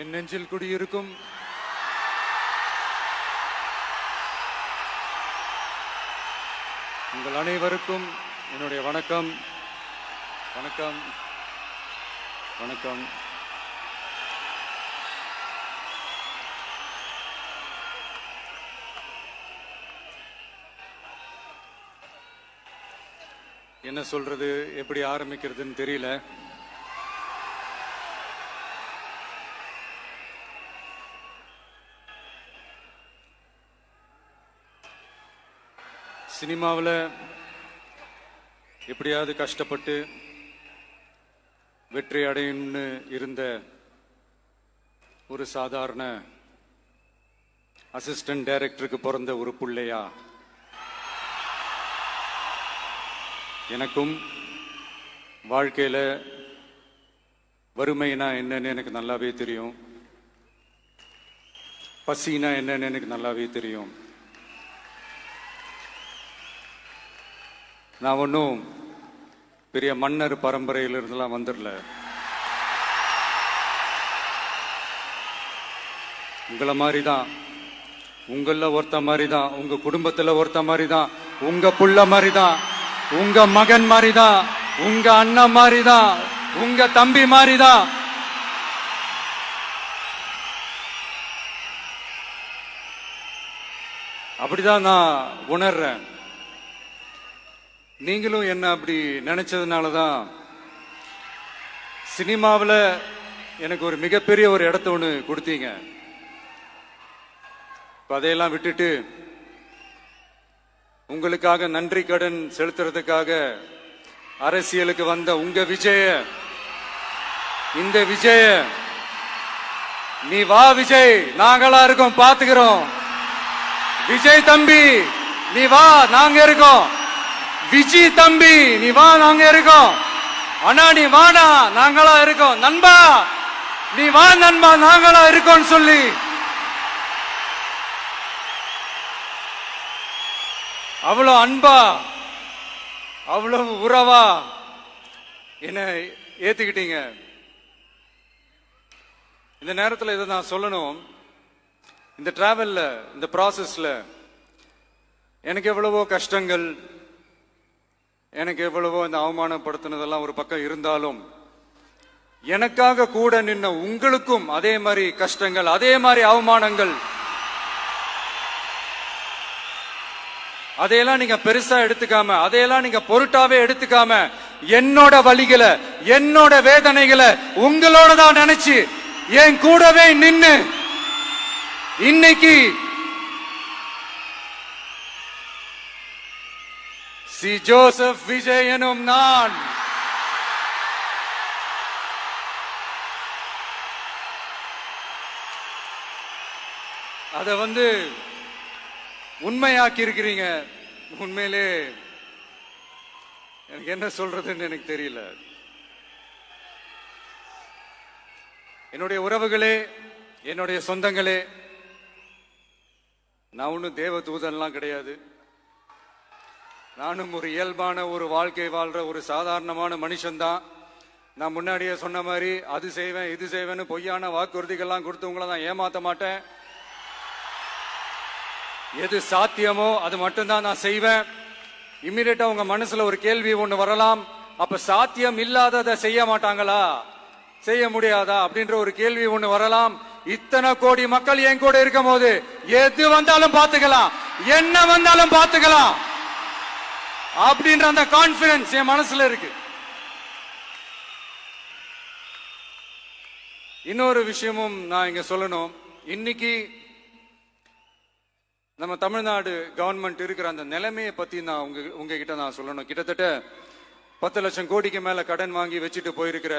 என் நெஞ்சில் குடியிருக்கும் உங்கள் அனைவருக்கும் என்னுடைய வணக்கம். வணக்கம் வணக்கம். என்ன சொல்றது, எப்படி ஆரம்பிக்கிறதுன்னு தெரியல. சினிமாவில் எப்படியாவது கஷ்டப்பட்டு வெற்றி அடையணும்னு இருந்த ஒரு சாதாரண அசிஸ்டன்ட் டைரக்டருக்கு பிறந்த ஒரு பிள்ளையா எனக்கும் வாழ்க்கையில் வறுமைனா என்னன்னு எனக்கு நல்லாவே தெரியும், பசினா என்னன்னு எனக்கு நல்லாவே தெரியும். நான் ஒன்றும் பெரிய மன்னர் பரம்பரையிலிருந்துலாம் வந்துடல. உங்களை மாதிரி தான், உங்களில் ஒருத்த மாதிரி தான், உங்க குடும்பத்தில் ஒருத்த மாதிரி தான், உங்க புள்ள மாதிரி தான், உங்க மகன் மாதிரி தான், உங்க அண்ணன் மாதிரி தான், உங்க தம்பி மாதிரி தான். அப்படிதான் நான் உணர்றேன். நீங்களும் என்ன அப்படி நினைச்சதுனால தான் சினிமாவில் எனக்கு ஒரு மிகப்பெரிய ஒரு இடத்த ஒன்று கொடுத்தீங்க. அதையெல்லாம் விட்டுட்டு உங்களுக்காக நன்றி கடன் செலுத்துறதுக்காக அரசியலுக்கு வந்த உங்க விஜய, இந்த விஜய, நீ வா விஜய், நாங்களா இருக்கோம், பாத்துக்கிறோம். விஜய் தம்பி நீ வா, நாங்க இருக்கோம். விஜி தம்பி நீ வா, நாங்க இருக்கோம். அண்ணா நீ வாடா, நாங்களா இருக்கோம். நண்பா நீ வா நண்பா, நாங்களா இருக்கோம் சொல்லி அவ்வளவு அன்பா, அவ்வளவு உறவா என்ன ஏத்துக்கிட்டீங்க. இந்த நேரத்தில் இதை நான் சொல்லணும். இந்த டிராவல்ல, இந்த ப்ராசஸ்ல எனக்கு எவ்வளவோ கஷ்டங்கள், எனக்கு எவ்வளவோ இந்த அவமானப்படுத்தினதெல்லாம் ஒரு பக்கம் இருந்தாலும் எனக்காக கூட நின்ன உங்களுக்கும் அதே மாதிரி கஷ்டங்கள், அதே மாதிரி அவமானங்கள், அதையெல்லாம் நீங்க பெருசா எடுத்துக்காம, அதையெல்லாம் நீங்க பொருட்டாவே எடுத்துக்காம, என்னோட வலிகளை, என்னோட வேதனைகளை உங்களோட தான் நினைச்சு என் கூடவே நின்னு இன்னைக்கு சி ஜோசப் விஜய் எனும் நான் அத உண்மையாக்கி இருக்கிறீங்க. உண்மையிலே எனக்கு என்ன சொல்றதுன்னு எனக்கு தெரியல. என்னுடைய உறவுகளே, என்னுடைய சொந்தங்களே, நான் ஒன்றும் தேவ தூதன்லாம் கிடையாது. நானும் ஒரு இயல்பான ஒரு வாழ்க்கை வாழ்ற ஒரு சாதாரணமான மனுஷன்தான். நான் முன்னாடியே சொன்ன மாதிரி அது செய்வேன் இது செய்வேன்னு பொய்யான வாக்குறுதிகள்லாம் கொடுத்தவங்கள நான் ஏமாத்த மாட்டேன். எது சாத்தியமோ அது மட்டும்தான் நான் செய்வேன். இம்மிடியட்டா உங்க மனசுல ஒரு கேள்வி ஒண்ணு வரலாம், அப்ப சாத்தியம் இல்லாததை செய்ய மாட்டாங்களா, செய்ய முடியாதா அப்படின்ற ஒரு கேள்வி ஒண்ணு வரலாம். இத்தனை கோடி மக்கள் என் கூட இருக்கும் போது எது வந்தாலும் பாத்துக்கலாம், என்ன வந்தாலும் பாத்துக்கலாம் அப்படின்ற அந்த கான்பிடன்ஸ் என் மனசுல இருக்கு. இன்னொரு விஷயமும் நான் இங்க சொல்லணும். இன்னைக்கு நம்ம தமிழ்நாடு கவர்மெண்ட் இருக்கிற அந்த நிலைமையை பத்தி நான் உங்ககிட்ட நான் சொல்லணும். கிட்டத்தட்ட 10 லட்சம் கோடிக்கு மேல கடன் வாங்கி வச்சுட்டு போயிருக்கிற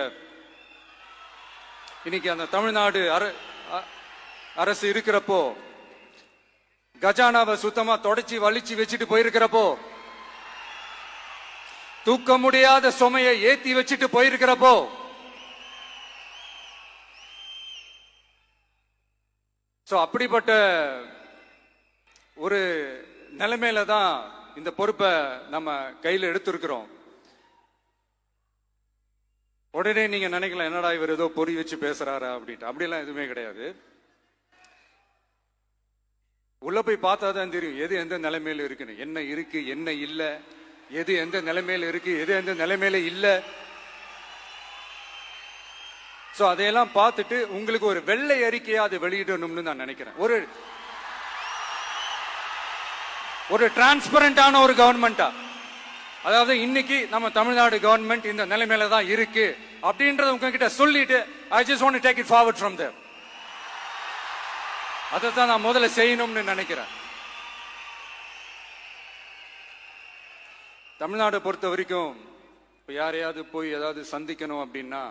இன்னைக்கு அந்த தமிழ்நாடு அரசு இருக்கிறப்போ, கஜானாவை சுத்தமா தொடச்சி வலிச்சு வச்சுட்டு போயிருக்கிறப்போ, தூக்க முடியாத சுமையை ஏத்தி வச்சுட்டு போயிருக்கிறப்போ, அப்படிப்பட்ட ஒரு நிலைமையில தான் இந்த பொறுப்பை நம்ம கையில் எடுத்திருக்கிறோம். உடனே நீங்க நினைக்கலாம், என்னடா இவர் ஏதோ பொறி வச்சு பேசுறாரா அப்படின்ட்டு. அப்படிலாம் எதுவுமே கிடையாது. உள்ள போய் பார்த்தா தான் தெரியும் எது எந்த நிலைமையில இருக்குன்னு, என்ன இருக்கு என்ன இல்ல, எது எந்த நிலைமையில இருக்கு எது எந்த நிலைமையில இல்ல. சோ அதையெல்லாம் பார்த்துட்டு உங்களுக்கு ஒரு வெள்ளை அறிக்கையா அதை வெளியிடணும்னு நான் நினைக்கிறேன். ஒரு டிரான்ஸ்பரண்டான ஒரு கவர்மெண்டா, அதாவது இன்னைக்கு நம்ம தமிழ்நாடு கவர்மெண்ட் இந்த நிலைமையில தான் இருக்கு அப்படின்றத உங்ககிட்ட சொல்லிட்டு I just want to take it forward from there. அதைத்தான் நான் முதல்ல செய்யணும்னு நினைக்கிறேன். தமிழ்நாட்டை பொறுத்த வரைக்கும் இப்ப யாரையாவது போய் ஏதாவது சந்திக்கணும் அப்படின்னா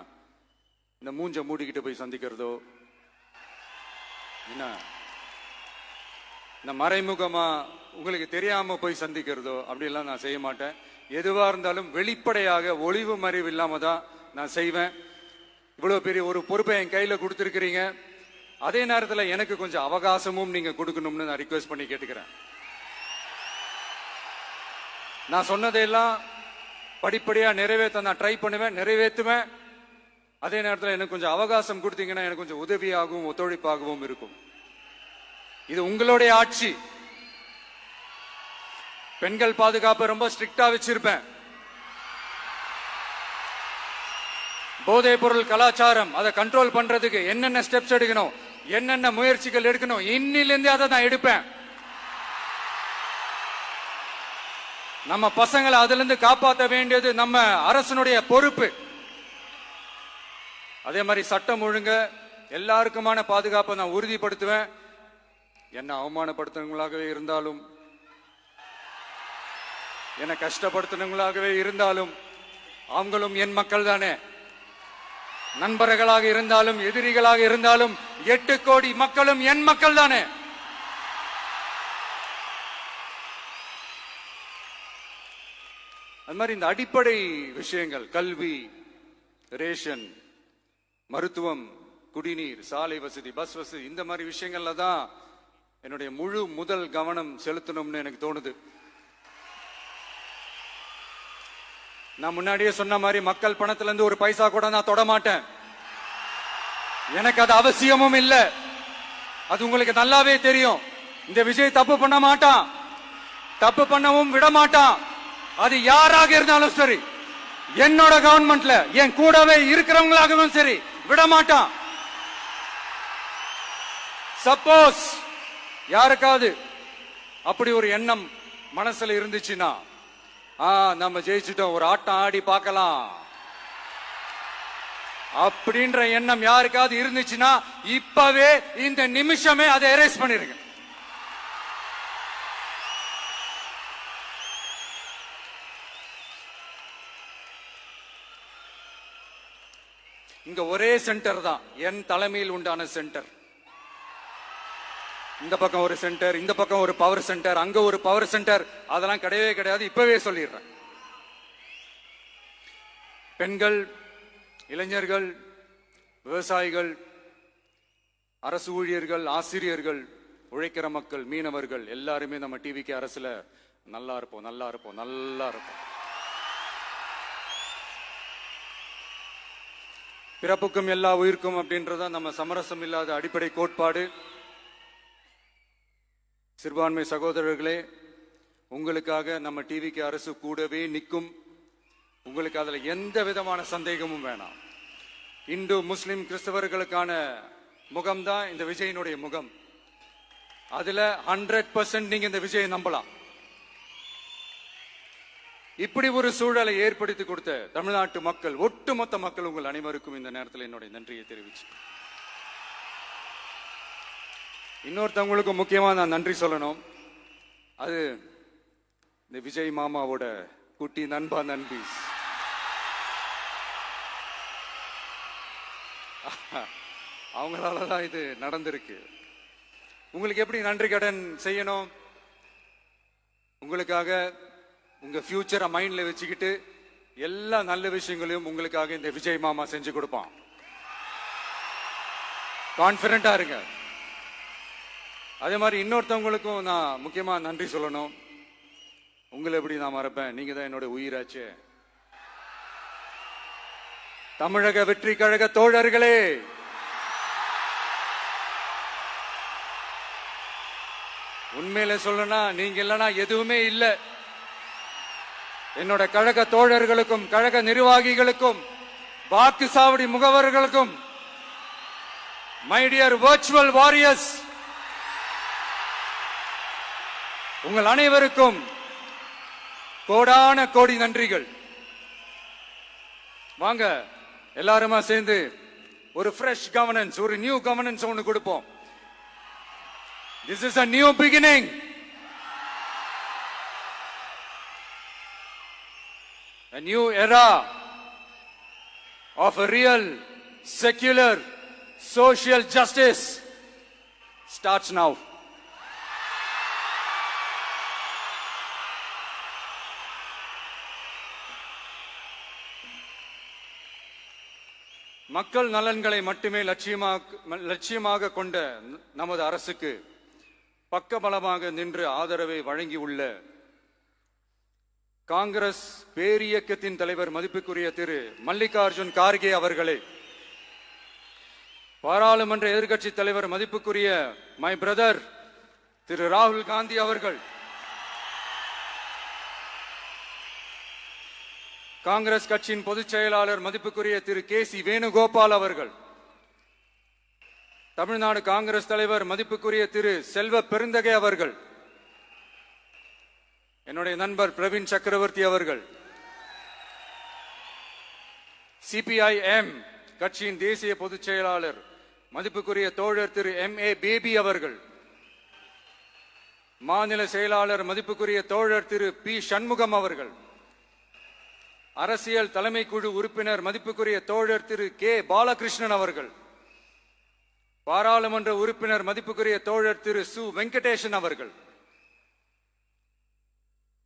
இந்த மூஞ்ச மூடிக்கிட்டு போய் சந்திக்கிறதோ, என்ன இந்த மறைமுகமா உங்களுக்கு தெரியாம போய் சந்திக்கிறதோ அப்படிலாம் நான் செய்ய மாட்டேன். எதுவா இருந்தாலும் வெளிப்படையாக ஒளிவு மறைவு இல்லாம தான் நான் செய்வேன். இவ்வளவு பெரிய ஒரு பொறுப்பை என் கையில கொடுத்திருக்கிறீங்க. அதே நேரத்தில் எனக்கு கொஞ்சம் அவகாசமும் நீங்க கொடுக்கணும்னு நான் ரிக்வெஸ்ட் பண்ணி கேட்டுக்கிறேன். நான் சொன்னதையெல்லாம் படிப்படியா நிறைவேற்ற நான் ட்ரை பண்ணுவேன், நிறைவேற்றுவேன். அதே நேரத்தில் எனக்கு கொஞ்சம் அவகாசம் கொடுத்தீங்கன்னா எனக்கு கொஞ்சம் உதவியாகவும் ஒத்துழைப்பாகவும் இருக்கும். இது உங்களுடைய ஆட்சி. பெண்கள் பாதுகாப்பை ரொம்ப ஸ்ட்ரிக்டா வச்சிருப்பேன். போதைப் பொருள் கலாச்சாரம் அதை கண்ட்ரோல் பண்றதுக்கு என்னென்ன ஸ்டெப்ஸ் எடுக்கணும், என்னென்ன முயற்சிகள் எடுக்கணும், இன்னிலிருந்து அதை நான் எடுப்பேன். நம்ம பசங்களை அதுல இருந்து காப்பாற்ற வேண்டியது நம்ம அரசனுடைய பொறுப்பு. அதே மாதிரி சட்டம் ஒழுங்கு எல்லாருக்குமான பாதுகாப்பை நான் உறுதிப்படுத்துவேன். என்ன அவமானப்படுத்துறவங்களாகவே இருந்தாலும், என்ன கஷ்டப்படுத்துறவங்களாகவே இருந்தாலும் அவங்களும் என் மக்கள் தானே. நண்பர்களாக இருந்தாலும் எதிரிகளாக இருந்தாலும் 8 கோடி மக்களும் என் மக்கள் தானே. அது மாதிரி இந்த அடிப்படை விஷயங்கள், கல்வி, ரேஷன், மருத்துவம், குடிநீர், சாலை வசதி, பஸ் வசதி, இந்த மாதிரி விஷயங்கள்ல தான் என்னுடைய முழு முதல் கவனம் செலுத்தணும்னு எனக்கு தோணுது. நான் முன்னாடியே சொன்ன மாதிரி மக்கள் பணத்துல இருந்து ஒரு பைசா கூட நான் தொட மாட்டேன். எனக்கு அது அவசியமும் இல்லை. அது உங்களுக்கு நல்லாவே தெரியும். இந்த விஜய் தப்பு பண்ண மாட்டான், தப்பு பண்ணவும் விட மாட்டான். அது யாராக இருந்தாலும் சரி, என்னோட கவர்மெண்ட்ல என் கூடவே இருக்கிறவங்களாகவும் சரி, விட மாட்டான். சப்போஸ் யாருக்காவது அப்படி ஒரு எண்ணம் மனசுல இருந்துச்சுன்னா, நம்ம ஜெயிச்சுட்டோம், ஒரு ஆட்டம் ஆடி பார்க்கலாம் அப்படின்ற எண்ணம் யாருக்காவது இருந்துச்சுன்னா இப்பவே இந்த நிமிஷமே அதை எரேஸ் பண்ணிருங்க. இங்க ஒரே சென்டர் தான், என் தலைமையில் உண்டான சென்டர். இந்த பக்கம் ஒரு சென்டர், இந்த பக்கம் ஒரு பவர் சென்டர், அங்க ஒரு பவர் சென்டர், அதெல்லாம் கிடையவே கிடையாது. இப்பவே சொல்லிடுறேன். பெண்கள், இளைஞர்கள், விவசாயிகள், அரசு ஊழியர்கள், ஆசிரியர்கள், உழைக்கிற மக்கள், மீனவர்கள் எல்லாருமே நம்ம டிவிக்கு அரசுல நல்லா இருப்போம், நல்லா இருப்போம், நல்லா இருப்போம். பிறப்புக்கும் எல்லா உயிர்க்கும் அப்படின்றத நம்ம சமரசம் இல்லாத அடிப்படை கோட்பாடு. சிறுபான்மை சகோதரர்களே, உங்களுக்காக நம்ம டிவிக்கு அரசு கூடவே நிற்கும். உங்களுக்கு அதுல எந்த விதமான சந்தேகமும் வேணாம். இந்து, முஸ்லிம், கிறிஸ்தவர்களுக்கான முகம்தான் இந்த விஜயனுடைய முகம். அதுல 100% நீங்க இந்த விஜயை நம்பலாம். இப்படி ஒரு சூழலை ஏற்படுத்தி கொடுத்த தமிழ்நாட்டு மக்கள், ஒட்டுமொத்த மக்கள், உங்கள் அனைவருக்கும் இந்த நேரத்தில் என்னுடைய நன்றியை தெரிவிச்சு, இன்னொருத்தவங்களுக்கு முக்கியமா நான் நன்றி சொல்லணும். அது இந்த விஜய் மாமாவோட குட்டி நண்பா, நண்பி. அவங்களாலதான் இது நடந்திருக்கு. உங்களுக்கு எப்படி நன்றி கடன் செய்யணும்? உங்களுக்காக உங்க ஃபியூச்சரை மைண்ட்ல வச்சுக்கிட்டு எல்லா நல்ல விஷயங்களையும் உங்களுக்காக இந்த விஜய் மாமா செஞ்சு கொடுப்பான். கான்பிடண்டா இருங்க. அதே மாதிரி இன்னொருத்தவங்களுக்கும் நான் முக்கியமா நன்றி சொல்லணும். உங்களை எப்படி நான் மறப்பேன்? நீங்க தான் என்னோட உயிராச்சு. தமிழக வெற்றி கழக தோழர்களே, உண்மையில சொல்லணும்னா நீங்க இல்லைன்னா எதுவுமே இல்லை. என்னோட கழக தோழர்களுக்கும் கழக நிர்வாகிகளுக்கும் வாக்கு சாவடி முகவர்களுக்கும், மை டியர் வர்ச்சுவல் வாரியர்ஸ், உங்கள் அனைவருக்கும் கோடான கோடி நன்றிகள். வாங்க எல்லாருமா சேர்ந்து ஒரு ஃப்ரெஷ் கவர்னன்ஸ், ஒரு நியூ கவர்னன்ஸ் ஒன்று கொடுப்போம். This is a new beginning. A new era of a real, secular, social justice starts now. மக்கள் நலன்களை மட்டுமே லட்சியமாக கொண்ட நமது அரசுக்கு பக்கபலமாக நின்று ஆதரவை வழங்கியுள்ள காங்கிரஸ் பேரியக்கத்தின் தலைவர் மதிப்புக்குரிய திரு மல்லிகார்ஜுன் கார்கே அவர்களே, பாராளுமன்ற எதிர்க்கட்சி தலைவர் மதிப்புக்குரிய மை பிரதர் திரு ராகுல் காந்தி அவர்கள், காங்கிரஸ் கட்சியின் பொதுச் செயலாளர் மதிப்புக்குரிய திரு கே.சி. வேணுகோபால் அவர்கள், தமிழ்நாடு காங்கிரஸ் தலைவர் மதிப்புக்குரிய திரு செல்வ பெருந்தகை அவர்கள், என்னுடைய நண்பர் பிரவீன் சக்கரவர்த்தி அவர்கள், சிபிஐஎம் கட்சியின் தேசிய பொதுச் செயலாளர் மதிப்புக்குரிய தோழர் திரு M.A. பேபி அவர்கள், மாநில செயலாளர் மதிப்புக்குரிய தோழர் திரு பி. சண்முகம் அவர்கள், அரசியல் தலைமை குழு உறுப்பினர் மதிப்புக்குரிய தோழர் திரு கே. பாலகிருஷ்ணன் அவர்கள், பாராளுமன்ற உறுப்பினர் மதிப்புக்குரிய தோழர் திரு சு. வெங்கடேசன் அவர்கள்,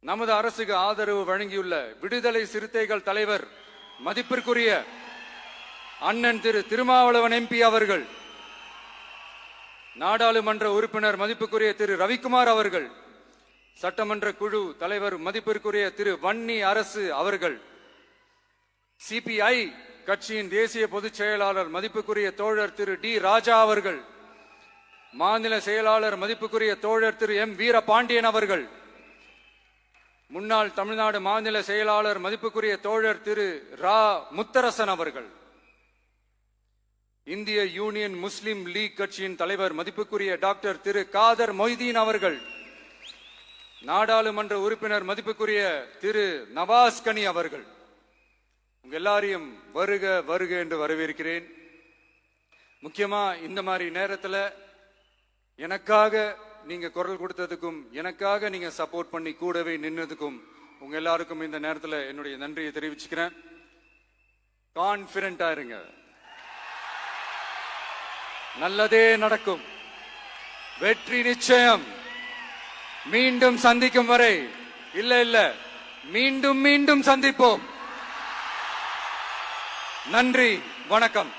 நமது அரசுக்கு ஆதரவு வழங்கியுள்ள விடுதலை சிறுத்தைகள் தலைவர் மதிப்பிற்குரிய அண்ணன் திரு திருமாவளவன் MP அவர்கள், நாடாளுமன்ற உறுப்பினர் மதிப்புக்குரிய திரு ரவிக்குமார் அவர்கள், சட்டமன்ற குழு தலைவர் மதிப்பிற்குரிய திரு வன்னி அரசு அவர்கள், சிபிஐ கட்சியின் தேசிய பொதுச் செயலாளர் மதிப்புக்குரிய தோழர் திரு டி. ராஜா அவர்கள், மாநில செயலாளர் மதிப்புக்குரிய தோழர் திரு M. வீரபாண்டியன் அவர்கள், முன்னாள் தமிழ்நாடு மாநில செயலாளர் மதிப்புக்குரிய தோழர் திரு ரா. முத்தரசன் அவர்கள், இந்திய யூனியன் முஸ்லிம் லீக் கட்சியின் தலைவர் மதிப்புக்குரிய டாக்டர் திரு காதர் மொய்தீன் அவர்கள், நாடாளுமன்ற உறுப்பினர் மதிப்புக்குரிய திரு நவாஸ் கனி அவர்கள், உங்க எல்லாரையும் வருக வருக என்று வரவேற்கிறேன். முக்கியமா இந்த மாதிரி நேரத்தில் எனக்காக நீங்க குரல் கொடுத்ததுக்கும், எனக்காக நீங்க சப்போர்ட் பண்ணி கூடவே நின்னதுக்கும் உங்க எல்லாருக்கும் இந்த நேரத்தில் என்னுடைய நன்றியை தெரிவிச்சுக்கிறேன். கான்பிடண்டா இருங்க, நல்லதே நடக்கும், வெற்றி நிச்சயம். மீண்டும் சந்திக்கும் வரை இல்ல மீண்டும் மீண்டும் சந்திப்போம். நன்றி, வணக்கம்.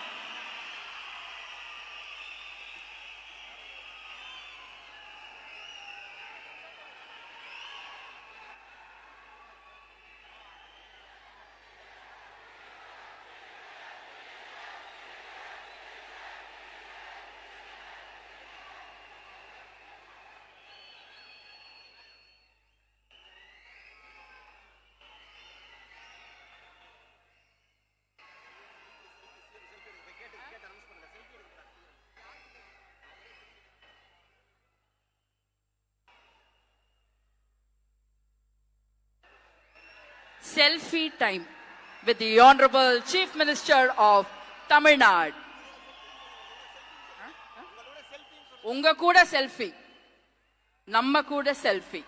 Selfie time with the Honorable Chief Minister of Tamil Nadu. உங்க கூட செல்ஃபி, நம்ம கூட செல்ஃபி.